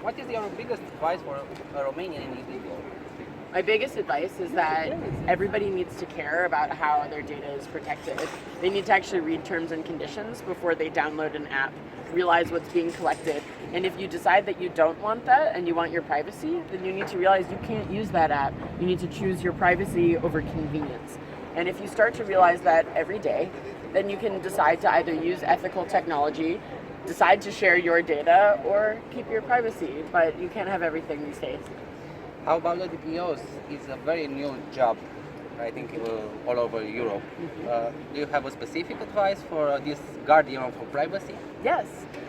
What is your biggest advice for a Romanian individual? My biggest advice is that everybody needs to care about how their data is protected. They need to actually read terms and conditions before they download an app, realize what's being collected. And if you decide that you don't want that and you want your privacy, then you need to realize you can't use that app. You need to choose your privacy over convenience. And if you start to realize that every day, then you can decide to either use ethical technology, decide to share your data, or keep your privacy. But you can't have everything these days. How about the DPOs? It's a very new job, I think, all over Europe. Do you have a specific advice for this guardian of privacy? Yes.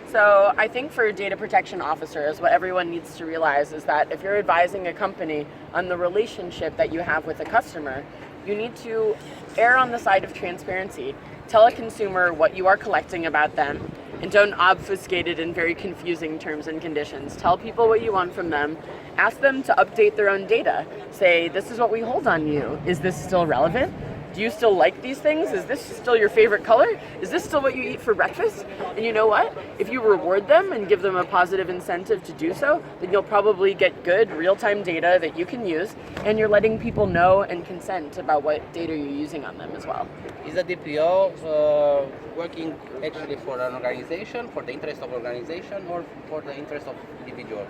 So I think for data protection officers, what everyone needs to realize is that if you're advising a company on the relationship that you have with a customer, you need to err on the side of transparency. Tell a consumer what you are collecting about them, and don't obfuscate it in very confusing terms and conditions. Tell people what you want from them. Ask them to update their own data. Say, this is what we hold on you. Is this still relevant? Do you still like these things? Is this still your favorite color? Is this still what you eat for breakfast? And you know what? If you reward them and give them a positive incentive to do so, then you'll probably get good real-time data that you can use, and you're letting people know and consent about what data you're using on them as well. Is a DPO working actually for an organization, for the interest of organization, or for the interest of individuals?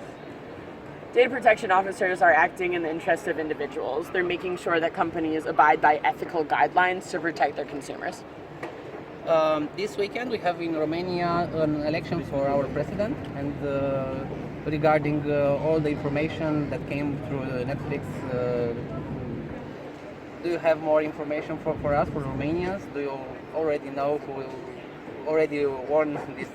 Data protection officers are acting in the interest of individuals. They're making sure that companies abide by ethical guidelines to protect their consumers. This weekend we have in Romania an election for our president, and regarding all the information that came through Netflix, do you have more information for us, for Romanians? Do you already know who already won this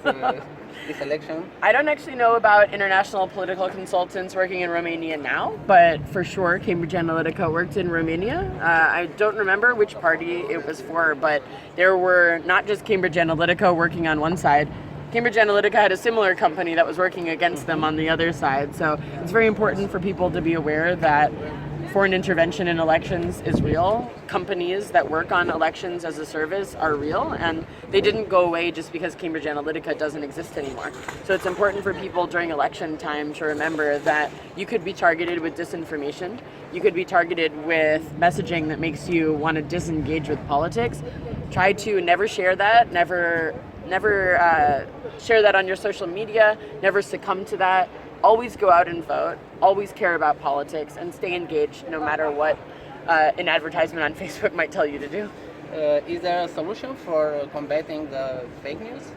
this election? I don't actually know about international political consultants working in Romania now, but for sure Cambridge Analytica worked in Romania. I don't remember which party it was for, but there were not just Cambridge Analytica working on one side. Cambridge Analytica had a similar company that was working against them on the other side. So it's very important for people to be aware that foreign intervention in elections is real. Companies that work on elections as a service are real, and they didn't go away just because Cambridge Analytica doesn't exist anymore. So it's important for people during election time to remember that you could be targeted with disinformation. You could be targeted with messaging that makes you want to disengage with politics. Try to never share that, never share that on your social media, never succumb to that. Always go out and vote, always care about politics, and stay engaged no matter what an advertisement on Facebook might tell you to do. Is there a solution for combating the fake news?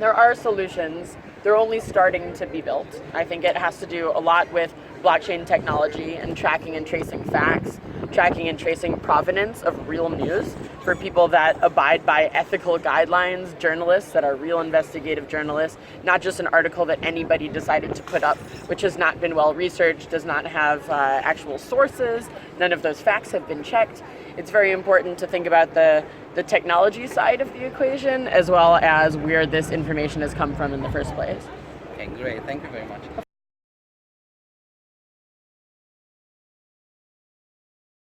There are solutions. They're only starting to be built. I think it has to do a lot with blockchain technology and tracking and tracing facts, tracking and tracing provenance of real news for people that abide by ethical guidelines, journalists that are real investigative journalists, not just an article that anybody decided to put up, which has not been well researched, does not have actual sources, none of those facts have been checked. It's very important to think about the technology side of the equation as well as where this information has come from in the first place. Okay, great. Thank you very much.